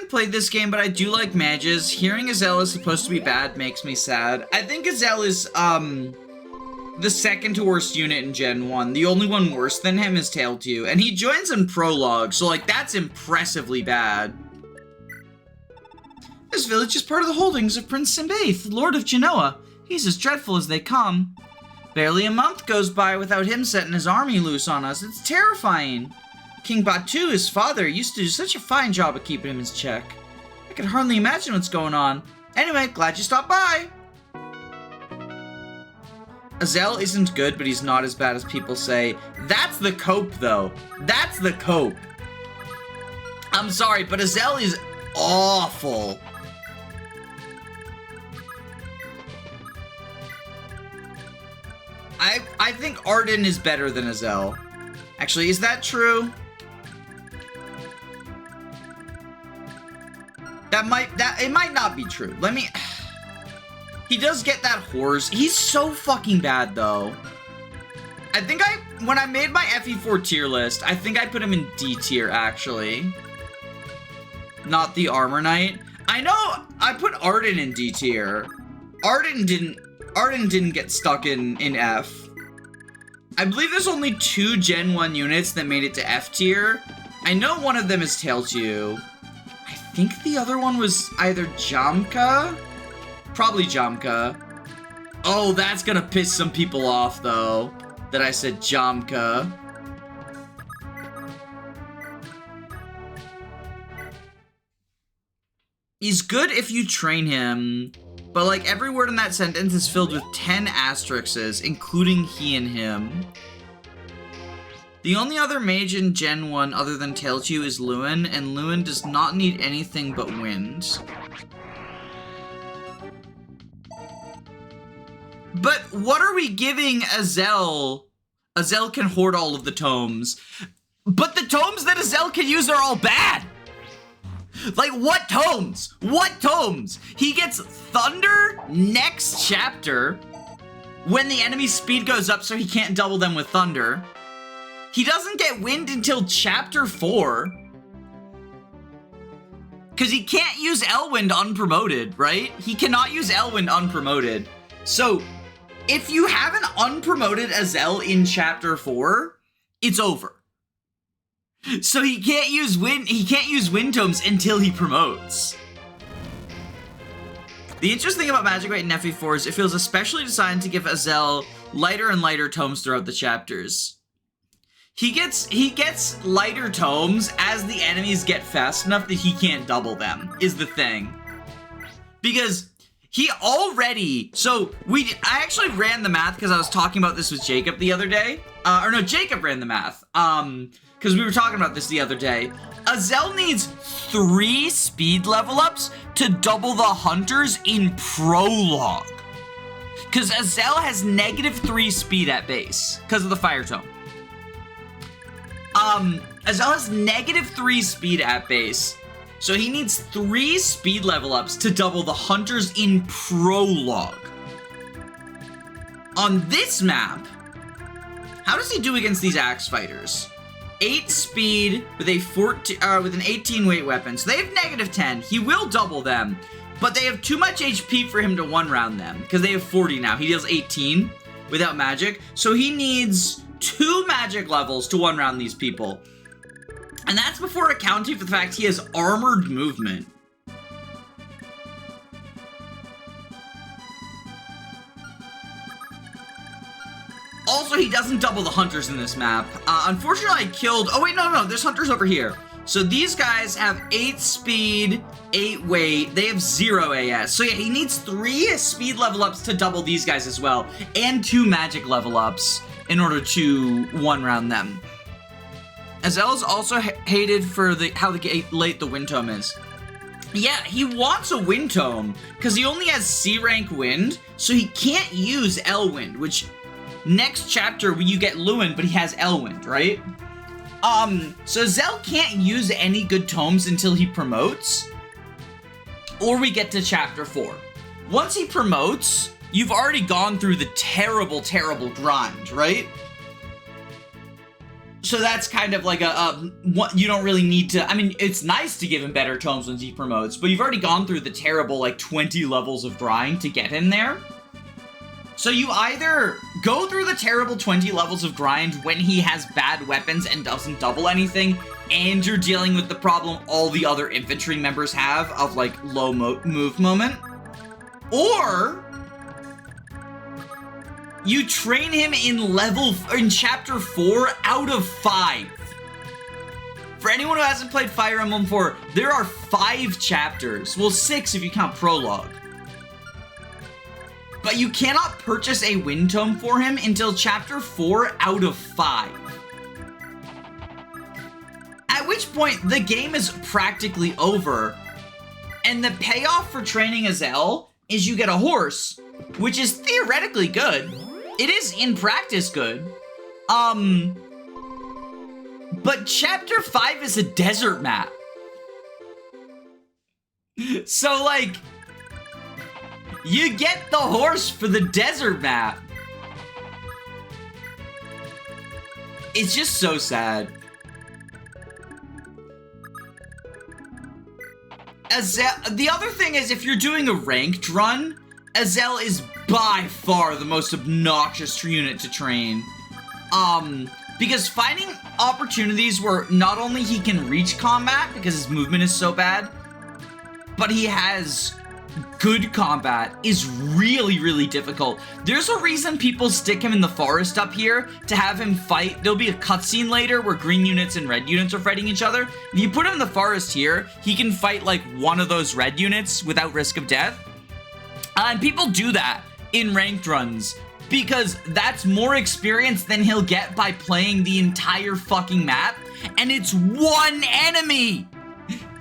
haven't played this game, but I do like mages. Hearing Azelle is supposed to be bad makes me sad. I think Azelle is, the second to worst unit in Gen 1. The only one worse than him is Tailtew, and he joins in Prologue, so, like, that's impressively bad. This village is part of the holdings of Prince Simbaith, Lord of Genoa. He's as dreadful as they come. Barely a month goes by without him setting his army loose on us. It's terrifying. King Batu, his father, used to do such a fine job of keeping him in check. I can hardly imagine what's going on. Anyway, glad you stopped by. Azelle isn't good, but he's not as bad as people say. That's the cope, though. That's the cope. I'm sorry, but Azelle is awful. I think Ardan is better than Azelle. Actually, is that true? It might not be true. Let me... He does get that horse. He's so fucking bad, though. I think when I made my FE4 tier list, I think I put him in D tier, actually. Not the Armor Knight. I know I put Ardan in D tier. Ardan didn't get stuck in F. I believe there's only 2 Gen 1 units that made it to F tier. I know one of them is Tailtew. I think the other one was either Jamka. Probably Jamka. Oh, that's gonna piss some people off, though, that I said Jamka. He's good if you train him, but like every word in that sentence is filled with 10 asterisks, including he and him. The only other mage in Gen 1 other than Tailtew is Lewin, and Lewin does not need anything but wind. But what are we giving Azelle? Azelle can hoard all of the tomes. But the tomes that Azelle can use are all bad! Like, what tomes? What tomes? He gets Thunder next chapter when the enemy's speed goes up so he can't double them with Thunder. He doesn't get Wind until chapter 4. Because he can't use Elwind unpromoted, right? He cannot use Elwind unpromoted. So, if you have an unpromoted Azelle in chapter 4, it's over. So he can't use wind tomes until he promotes. The interesting thing about Magic Rite in FE4 is it feels especially designed to give Azelle lighter and lighter tomes throughout the chapters. He gets lighter tomes as the enemies get fast enough that he can't double them, is the thing. Because he already, I actually ran the math because I was talking about this with Jacob the other day. Jacob ran the math. Because we were talking about this the other day. Azelle needs 3 speed level ups to double the hunters in Prologue. Because Azelle has -3 speed at base because of the fire tome. Azelle has -3 speed at base. So he needs 3 speed level ups to double the hunters in Prologue. On this map, how does he do against these axe fighters? 8 speed with with an 18 weight weapon. So they have -10. He will double them, but they have too much HP for him to one-round them because they have 40 now. He deals 18 without magic. So he needs 2 magic levels to one-round these people. And that's before accounting for the fact he has armored movement. Also, he doesn't double the hunters in this map. Unfortunately, I killed... Oh, wait, no, there's hunters over here. So these guys have 8 speed, 8 weight. They have 0 AS. So yeah, he needs 3 speed level ups to double these guys as well. And 2 magic level ups in order to one-round them. Azelle is also hated for how late the wind tome is. Yeah, he wants a wind tome because he only has C rank wind, so he can't use Elwind, which... Next chapter, you get Lewin, but he has Elwind, right? So Azelle can't use any good tomes until he promotes, or we get to chapter 4. Once he promotes, you've already gone through the terrible, terrible grind, right? So that's kind of like what you don't really need to, I mean, it's nice to give him better tomes once he promotes, but you've already gone through the terrible, like, 20 levels of grind to get him there. So you either go through the terrible 20 levels of grind when he has bad weapons and doesn't double anything, and you're dealing with the problem all the other infantry members have of, like, low move moment, or you train him in chapter 4 out of 5. For anyone who hasn't played Fire Emblem 4, there are 5 chapters. Well, 6 if you count prologue. But you cannot purchase a win tome for him until chapter 4 out of 5. At which point, the game is practically over. And the payoff for training Azelle is you get a horse, which is theoretically good. It is in practice good. But chapter 5 is a desert map. So, like, you get the horse for the desert map. It's just so sad. Azelle, the other thing is, if you're doing a ranked run, Azelle is by far the most obnoxious unit to train. Because finding opportunities where not only he can reach combat, because his movement is so bad, but he has good combat is really, really difficult. There's a reason people stick him in the forest up here to have him fight. There'll be a cutscene later where green units and red units are fighting each other. If you put him in the forest here, he can fight like one of those red units without risk of death. And people do that in ranked runs because that's more experience than he'll get by playing the entire fucking map. And it's one enemy.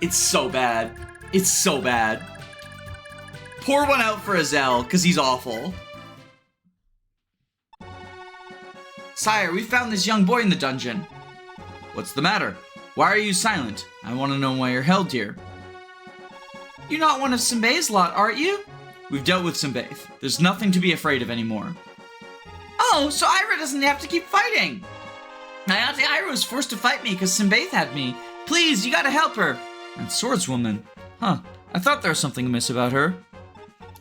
It's so bad. It's so bad. Pour one out for Azelle, because he's awful. Sire, we found this young boy in the dungeon. What's the matter? Why are you silent? I want to know why you're held here. You're not one of Simbe's lot, aren't you? We've dealt with Simbe. There's nothing to be afraid of anymore. Oh, so Ira doesn't have to keep fighting. My auntie Ira was forced to fight me because Simbe had me. Please, you gotta help her. That swordswoman. Huh, I thought there was something amiss about her.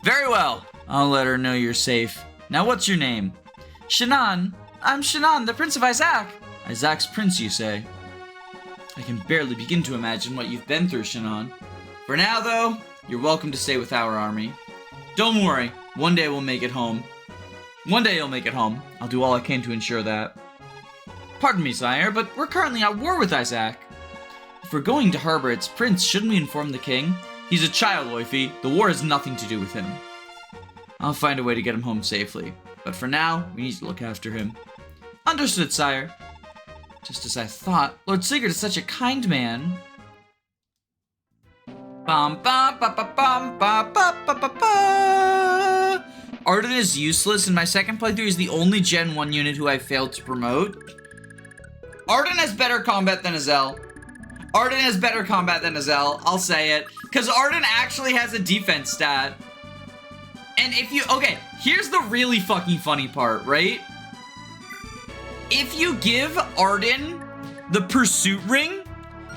Very well. I'll let her know you're safe. Now what's your name? Shannon. I'm Shannon, the Prince of Isaac. Isaac's prince, you say? I can barely begin to imagine what you've been through, Shannon. For now, though, you're welcome to stay with our army. Don't worry, one day we'll make it home. One day you'll make it home. I'll do all I can to ensure that. Pardon me, sire, but we're currently at war with Isaac. If we're going to harbor its prince, shouldn't we inform the king? He's a child, Loifi. The war has nothing to do with him. I'll find a way to get him home safely. But for now, we need to look after him. Understood, sire. Just as I thought, Lord Sigurd is such a kind man. Bum ba ba ba bum ba ba ba ba ba. Ardan is useless. In my second playthrough, he's the only Gen 1 unit who I failed to promote. Ardan has better combat than Azelle. Ardan has better combat than Azelle, I'll say it. Because Ardan actually has a defense stat. And if you, okay, here's the really fucking funny part, right? If you give Ardan the pursuit ring,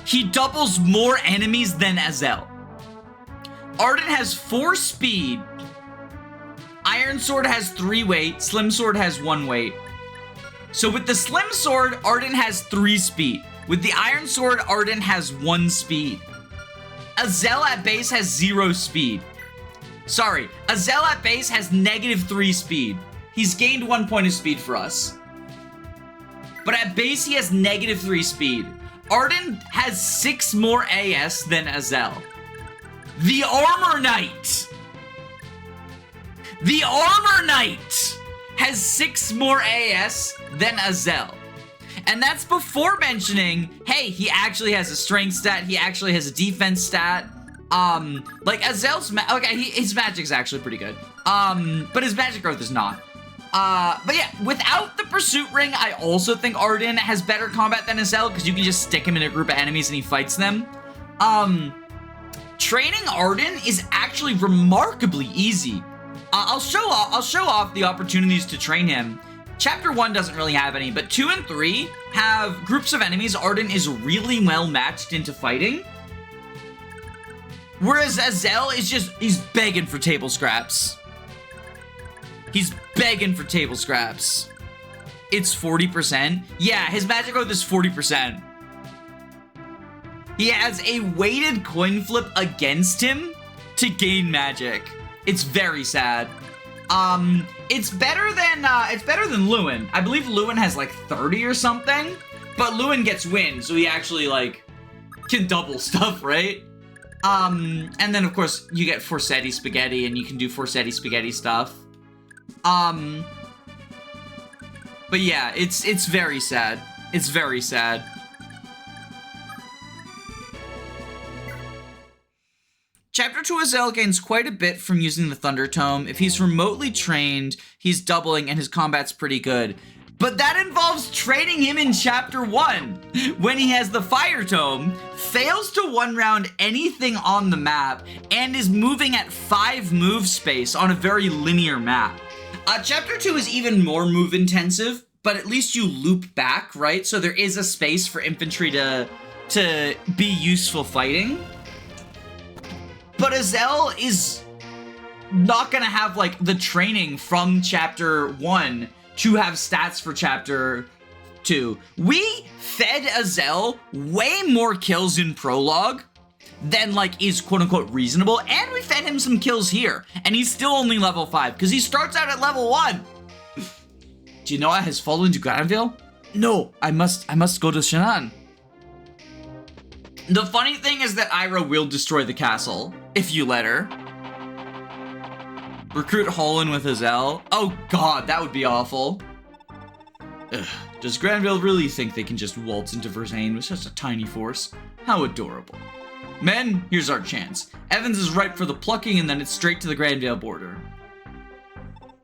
he doubles more enemies than Azelle. Ardan has 4 speed. Iron Sword has 3 weight. Slim Sword has 1 weight. So with the Slim Sword, Ardan has 3 speed. With the Iron Sword, Ardan has 1 speed. Azelle at base has 0 speed. Sorry, Azelle at base has -3 speed. He's gained 1 point of speed for us. But at base, he has -3 speed. Ardan has 6 more AS than Azelle. The Armor Knight! The Armor Knight has 6 more AS than Azelle. And that's before mentioning, hey, he actually has a strength stat, he actually has a defense stat. Like Azelle's, his magic's actually pretty good. But his magic growth is not. But yeah, without the pursuit ring, I also think Ardan has better combat than Azelle, because you can just stick him in a group of enemies and he fights them. Training Ardan is actually remarkably easy. I'll show off the opportunities to train him. Chapter 1 doesn't really have any, but 2 and 3 have groups of enemies Ardan is really well matched into fighting. Whereas Azelle is just, he's begging for table scraps. He's begging for table scraps. It's 40%. Yeah, his magic growth is 40%. He has a weighted coin flip against him to gain magic. It's very sad. It's better than Lewin. I believe Lewin has like 30 or something, but Lewin gets win, so he actually like can double stuff, right? And then of course you get Forsetti Spaghetti, and you can do Forsetti Spaghetti stuff. But yeah, it's very sad. It's very sad. Chapter 2 Azelle gains quite a bit from using the Thunder Tome. If he's remotely trained, he's doubling and his combat's pretty good. But that involves training him in Chapter 1, when he has the Fire Tome, fails to one-round anything on the map, and is moving at 5 move space on a very linear map. Chapter 2 is even more move-intensive, but at least you loop back, right? So there is a space for infantry to be useful fighting. But Azelle is not gonna have, like, the training from Chapter 1 to have stats for Chapter 2. We fed Azelle way more kills in Prologue than, like, is quote-unquote reasonable, and we fed him some kills here, and he's still only level 5, because he starts out at level 1! Do you know I has fallen to Granville? No, I must go to Shannon. The funny thing is that Ira will destroy the castle, if you let her. Recruit Holland with Azelle. Oh god, that would be awful. Ugh. Does Granville really think they can just waltz into Versailles with such a tiny force? How adorable. Men, here's our chance. Evans is ripe for the plucking, and then it's straight to the Granville border.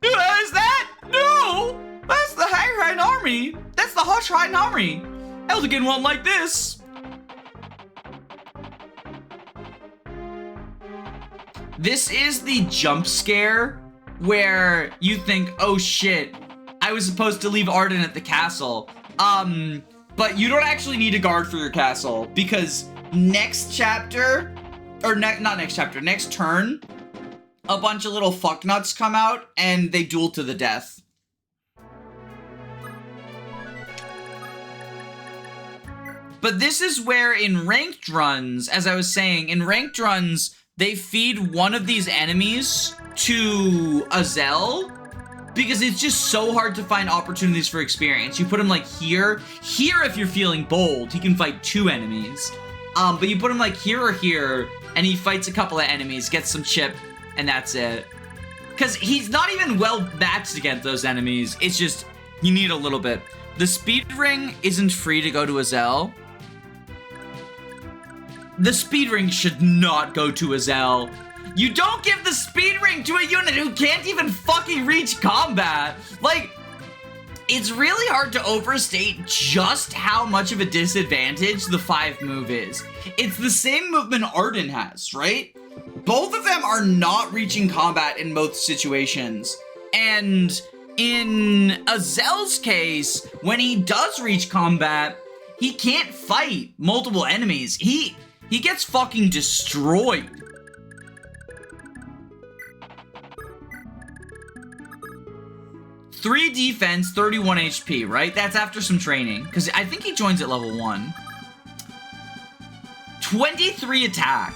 Is that? No! That's the Highhine Army! That's the Hushhine Army! Eldigan won't like this! This is the jump scare where you think, oh shit, I was supposed to leave Ardan at the castle. But you don't actually need a guard for your castle, because next chapter, or not next chapter, next turn, a bunch of little fucknuts come out and they duel to the death. But this is where in ranked runs, as I was saying, in ranked runs, they feed one of these enemies to Azelle because it's just so hard to find opportunities for experience. You put him like here. Here, if you're feeling bold, he can fight 2 enemies. But you put him like here or here, and he fights a couple of enemies, gets some chip, and that's it. Because he's not even well matched against those enemies. It's just, you need a little bit. The speed ring isn't free to go to Azelle. The speed ring should not go to Azelle. You don't give the speed ring to a unit who can't even fucking reach combat. Like, it's really hard to overstate just how much of a disadvantage the 5 move is. It's the same movement Ardan has, right? Both of them are not reaching combat in most situations. And in Azelle's case, when he does reach combat, he can't fight multiple enemies. He gets fucking destroyed. Three defense, 31 HP, right? That's after some training, because I think he joins at level 1. 23 attack.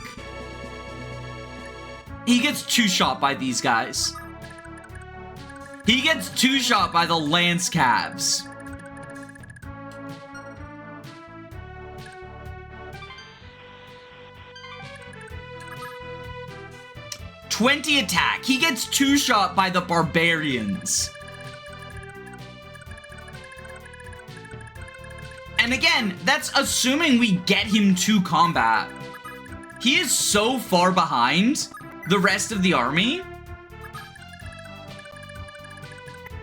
He gets 2-shot by these guys. He gets 2-shot by the Lance Cavs. $20 attack. He gets 2-shot by the Barbarians. And again, that's assuming we get him to combat. He is so far behind the rest of the army.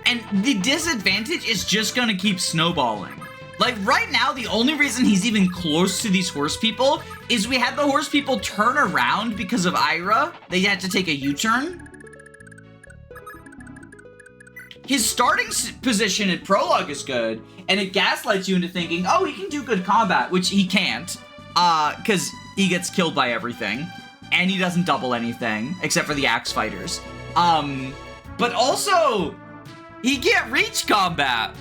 And the disadvantage is just gonna keep snowballing. Like, right now, the only reason he's even close to these horse people is we had the horse people turn around because of Ira. They had to take a U-turn. his starting position in Prologue is good, and it gaslights you into thinking, oh, he can do good combat, which he can't, because he gets killed by everything, and he doesn't double anything, except for the axe fighters. But also, he can't reach combat.